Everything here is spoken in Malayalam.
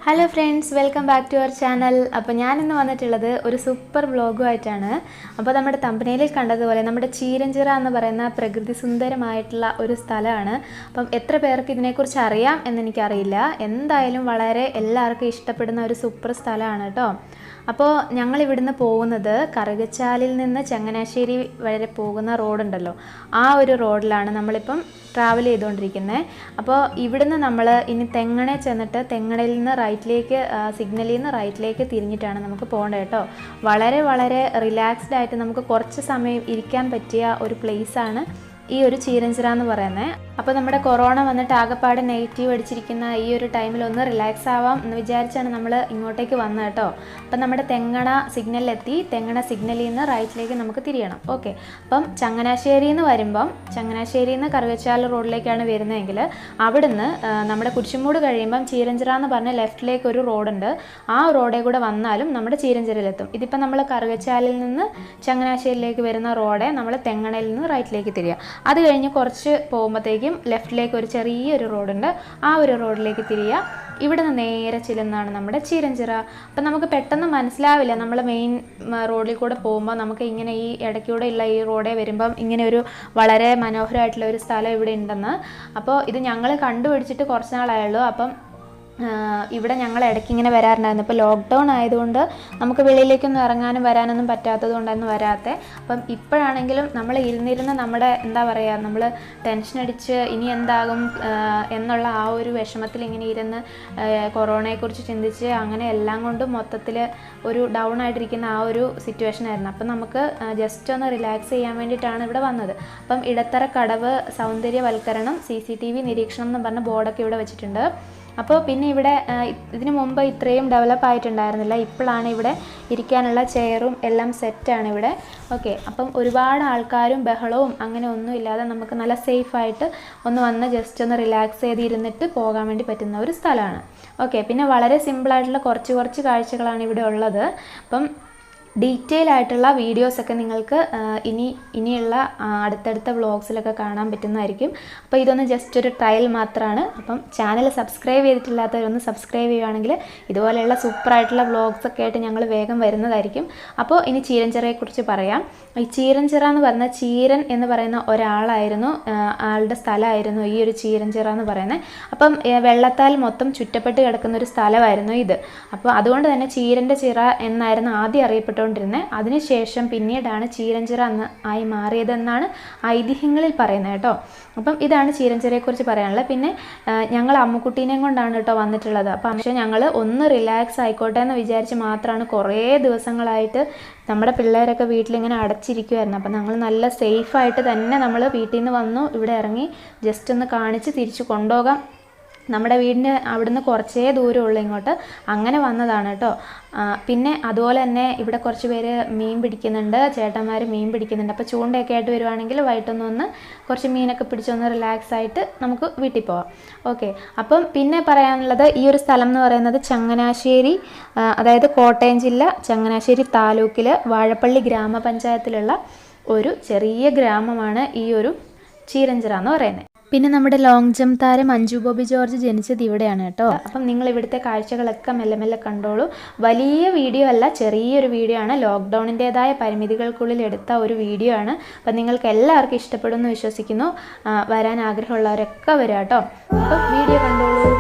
Hello friends, welcome back to our channel. അപ്പോൾ ഞാനിന്ന് വന്നിട്ടുള്ളത് ഒരു സൂപ്പർ വ്ളോഗുമായിട്ടാണ്. അപ്പോൾ നമ്മുടെ തമ്പനയിലിൽ കണ്ടതുപോലെ നമ്മുടെ ചീരഞ്ചിറ എന്ന് പറയുന്ന പ്രകൃതി സുന്ദരമായിട്ടുള്ള ഒരു സ്ഥലമാണ്. അപ്പം എത്ര പേർക്ക് ഇതിനെക്കുറിച്ച് അറിയാം എന്നെനിക്കറിയില്ല. എന്തായാലും വളരെ എല്ലാവർക്കും ഇഷ്ടപ്പെടുന്ന ഒരു സൂപ്പർ സ്ഥലമാണ് കേട്ടോ. അപ്പോൾ ഞങ്ങൾ ഇവിടുന്ന് പോകുന്നത് കറുകച്ചാലിൽ നിന്ന് ചങ്ങനാശ്ശേരി വരെ പോകുന്ന റോഡുണ്ടല്ലോ, ആ ഒരു റോഡിലാണ് നമ്മളിപ്പം ട്രാവൽ ചെയ്തുകൊണ്ടിരിക്കുന്നത്. അപ്പോൾ ഇവിടുന്ന് നമ്മൾ ഇനി തെങ്ങണ ചെന്നിട്ട് തെങ്ങണയിൽ നിന്ന് റൈറ്റിലേക്ക് സിഗ്നലിൽ നിന്ന് റൈറ്റിലേക്ക് തിരിഞ്ഞിട്ടാണ് നമുക്ക് പോകേണ്ടത് കേട്ടോ. വളരെ വളരെ റിലാക്സ്ഡ് ആയിട്ട് നമുക്ക് കുറച്ച് സമയം ഇരിക്കാൻ പറ്റിയ ഒരു പ്ലേസാണ് ഈ ഒരു ചീരഞ്ചിറ എന്ന് പറയുന്നത്. അപ്പോൾ നമ്മുടെ കൊറോണ വന്നിട്ട് ആകെപ്പാട് നെഗറ്റീവ് അടിച്ചിരിക്കുന്ന ഈ ഒരു ടൈമിൽ ഒന്ന് റിലാക്സ് ആവാം എന്ന് വിചാരിച്ചാണ് നമ്മൾ ഇങ്ങോട്ടേക്ക് വന്നത് കേട്ടോ. അപ്പം നമ്മുടെ തെങ്ങണ സിഗ്നലിലെത്തി, തെങ്ങണ സിഗ്നലിൽ നിന്ന് റൈറ്റിലേക്ക് നമുക്ക് തിരിയണം. ഓക്കെ, അപ്പം ചങ്ങനാശ്ശേരിയിൽ നിന്ന് വരുമ്പം ചങ്ങനാശ്ശേരിയിൽ നിന്ന് കറുകച്ചാൽ റോഡിലേക്കാണ് വരുന്നതെങ്കിൽ അവിടുന്ന് നമ്മുടെ കുരിശുമൂട് കഴിയുമ്പം ചീരഞ്ചിറ എന്ന് പറഞ്ഞ ലെഫ്റ്റിലേക്ക് ഒരു റോഡുണ്ട്. ആ റോഡേ കൂടെ വന്നാലും നമ്മുടെ ചീരഞ്ചിറയിലെത്തും. ഇതിപ്പം നമ്മൾ കറുകച്ചാലിൽ നിന്ന് ചങ്ങനാശ്ശേരിയിലേക്ക് വരുന്ന റോഡെ നമ്മൾ തെങ്ങണയിൽ നിന്ന് റൈറ്റിലേക്ക് തിരിയുക. അത് കഴിഞ്ഞ് കുറച്ച് പോകുമ്പോഴത്തേക്കും ലെഫ്റ്റിലേക്ക് ഒരു ചെറിയൊരു റോഡുണ്ട്, ആ ഒരു റോഡിലേക്ക് തിരിയുക. ഇവിടെ നിന്ന് നേരെ ചെല്ലുന്നതാണ് നമ്മുടെ ചീരഞ്ചിറ. അപ്പം നമുക്ക് പെട്ടെന്ന് മനസ്സിലാവില്ല, നമ്മൾ മെയിൻ റോഡിൽ കൂടെ പോകുമ്പോൾ നമുക്ക് ഇങ്ങനെ ഈ ഇടയ്ക്കൂടെ ഉള്ള ഈ റോഡേ വരുമ്പം ഇങ്ങനെ ഒരു വളരെ മനോഹരമായിട്ടുള്ള ഒരു സ്ഥലം ഇവിടെ ഉണ്ടെന്ന്. അപ്പോൾ ഇത് ഞങ്ങൾ കണ്ടുപിടിച്ചിട്ട് കുറച്ച് നാളായുള്ളൂ. അപ്പം ഇവിടെ ഞങ്ങൾ ഇടയ്ക്ക് ഇങ്ങനെ വരാറുണ്ടായിരുന്നു. ഇപ്പോൾ ലോക്ക്ഡൗൺ ആയതുകൊണ്ട് നമുക്ക് വെളിയിലേക്കൊന്നും ഇറങ്ങാനും വരാനൊന്നും പറ്റാത്തത് കൊണ്ടായിരുന്നു വരാത്തത്. അപ്പം ഇപ്പോഴാണെങ്കിലും നമ്മൾ ഇരുന്നിരുന്ന് നമ്മുടെ എന്താ പറയുക, നമ്മൾ ടെൻഷൻ അടിച്ച് ഇനി എന്താകും എന്നുള്ള ആ ഒരു വിഷമത്തിൽ ഇങ്ങനെ ഇരുന്ന് കൊറോണയെക്കുറിച്ച് ചിന്തിച്ച് അങ്ങനെ എല്ലാം കൊണ്ടും മൊത്തത്തിൽ ഒരു ഡൗൺ ആയിട്ടിരിക്കുന്ന ആ ഒരു സിറ്റുവേഷൻ ആയിരുന്നു. അപ്പം നമുക്ക് ജസ്റ്റ് ഒന്ന് റിലാക്സ് ചെയ്യാൻ വേണ്ടിയിട്ടാണ് ഇവിടെ വന്നത്. അപ്പം ഇടത്തറ കടവ് സൗന്ദര്യവൽക്കരണം CCTV നിരീക്ഷണം എന്ന് പറഞ്ഞ ബോർഡൊക്കെ ഇവിടെ വെച്ചിട്ടുണ്ട്. അപ്പോൾ പിന്നെ ഇവിടെ ഇതിനു മുമ്പ് ഇത്രയും ഡെവലപ്പ് ആയിട്ടുണ്ടായിരുന്നില്ല. ഇപ്പോഴാണ് ഇവിടെ ഇരിക്കാനുള്ള ചെയറും എല്ലാം സെറ്റാണ് ഇവിടെ. ഓക്കെ, അപ്പം ഒരുപാട് ആൾക്കാരും ബഹളവും അങ്ങനെ ഒന്നും ഇല്ലാതെ നമുക്ക് നല്ല സേഫായിട്ട് ഒന്ന് വന്ന് ജസ്റ്റ് ഒന്ന് റിലാക്സ് ചെയ്ത് ഇരുന്നിട്ട് പോകാൻ വേണ്ടി പറ്റുന്ന ഒരു സ്ഥലമാണ്. ഓക്കെ, പിന്നെ വളരെ സിമ്പിളായിട്ടുള്ള കുറച്ച് കാഴ്ചകളാണ് ഇവിടെ ഉള്ളത്. അപ്പം ഡീറ്റെയിൽ ആയിട്ടുള്ള വീഡിയോസൊക്കെ നിങ്ങൾക്ക് ഇനിയുള്ള അടുത്തടുത്ത വ്ളോഗ്സിലൊക്കെ കാണാൻ പറ്റുന്നതായിരിക്കും. അപ്പോൾ ഇതൊന്ന് ജസ്റ്റ് ഒരു ട്രയൽ മാത്രമാണ്. അപ്പം ചാനൽ സബ്സ്ക്രൈബ് ചെയ്തിട്ടില്ലാത്തവരൊന്ന് സബ്സ്ക്രൈബ് ചെയ്യുകയാണെങ്കിൽ ഇതുപോലെയുള്ള സൂപ്പറായിട്ടുള്ള വ്ളോഗ്സൊക്കെ ആയിട്ട് ഞങ്ങൾ വേഗം വരുന്നതായിരിക്കും. അപ്പോൾ ഇനി ചീരഞ്ചിറയെക്കുറിച്ച് പറയാം. ഈ ചീരഞ്ചിറ എന്ന് പറഞ്ഞാൽ ചീരൻ എന്ന് പറയുന്ന ഒരാളായിരുന്നു, ആളുടെ സ്ഥലമായിരുന്നു ഈ ഒരു ചീരഞ്ചിറ എന്ന് പറയുന്നത്. അപ്പം വെള്ളത്താൽ മൊത്തം ചുറ്റപ്പെട്ട് കിടക്കുന്ന ഒരു സ്ഥലമായിരുന്നു ഇത്. അപ്പോൾ അതുകൊണ്ട് തന്നെ ചീരൻ്റെ ചിറ എന്നായിരുന്നു ആദ്യം അറിയപ്പെട്ടു. അതിനുശേഷം പിന്നീടാണ് ചീരഞ്ചിറ എന്ന് ആയി മാറിയതെന്നാണ് ഐതിഹ്യങ്ങളിൽ പറയുന്നത് കേട്ടോ. അപ്പം ഇതാണ് ചീരഞ്ചിറയെക്കുറിച്ച് പറയാനുള്ളത്. പിന്നെ ഞങ്ങൾ അമ്മുക്കുട്ടീനെയും കൊണ്ടാണ് കേട്ടോ വന്നിട്ടുള്ളത്. അപ്പം പക്ഷേ ഞങ്ങൾ ഒന്ന് റിലാക്സ് ആയിക്കോട്ടെ എന്ന് വിചാരിച്ച് മാത്രമാണ് കുറേ ദിവസങ്ങളായിട്ട് നമ്മുടെ പിള്ളേരൊക്കെ വീട്ടിലിങ്ങനെ അടച്ചിരിക്കുമായിരുന്നു. അപ്പം ഞങ്ങൾ നല്ല സേഫായിട്ട് തന്നെ നമ്മൾ വീട്ടിൽ നിന്ന് വന്നു, ഇവിടെ ഇറങ്ങി ജസ്റ്റ് ഒന്ന് കാണിച്ച് തിരിച്ച് കൊണ്ടുപോകാം. നമ്മുടെ വീടിന് അവിടുന്ന് കുറച്ചേ ദൂരമുള്ളൂ ഇങ്ങോട്ട്, അങ്ങനെ വന്നതാണ് കേട്ടോ. പിന്നെ അതുപോലെ തന്നെ ഇവിടെ കുറച്ച് പേര് മീൻ പിടിക്കുന്നുണ്ട്, ചേട്ടന്മാർ മീൻ പിടിക്കുന്നുണ്ട്. അപ്പോൾ ചൂണ്ടയൊക്കെ ആയിട്ട് വരുവാണെങ്കിൽ വൈകിട്ടൊന്ന് കുറച്ച് മീനൊക്കെ പിടിച്ചൊന്ന് റിലാക്സ് ആയിട്ട് നമുക്ക് വീട്ടിൽ പോവാം. ഓക്കെ, അപ്പം പിന്നെ പറയാനുള്ളത് ഈ ഒരു സ്ഥലം എന്ന് പറയുന്നത് ചങ്ങനാശ്ശേരി, അതായത് കോട്ടയം ജില്ല ചങ്ങനാശ്ശേരി താലൂക്കിൽ വാഴപ്പള്ളി ഗ്രാമപഞ്ചായത്തിലുള്ള ഒരു ചെറിയ ഗ്രാമമാണ് ഈ ഒരു ചീരഞ്ചിറ എന്ന് പറയുന്നത്. പിന്നെ നമ്മുടെ ലോങ് ജംപ് താരം മഞ്ജു ബോബി ജോർജ് ജനിച്ചത് ഇവിടെയാണ് കേട്ടോ. അപ്പം നിങ്ങൾ ഇവിടുത്തെ കാഴ്ചകളൊക്കെ മെല്ലെ മെല്ലെ കണ്ടോളൂ. വലിയ വീഡിയോ അല്ല, ചെറിയൊരു വീഡിയോ ആണ്. ലോക്ക്ഡൗണിൻ്റെതായ പരിമിതികൾക്കുള്ളിൽ എടുത്ത ഒരു വീഡിയോ ആണ്. അപ്പം നിങ്ങൾക്ക് എല്ലാവർക്കും ഇഷ്ടപ്പെടുമെന്ന് വിശ്വസിക്കുന്നു. വരാൻ ആഗ്രഹമുള്ളവരൊക്കെ വരാം കേട്ടോ. അപ്പം വീഡിയോ കണ്ടോളൂ.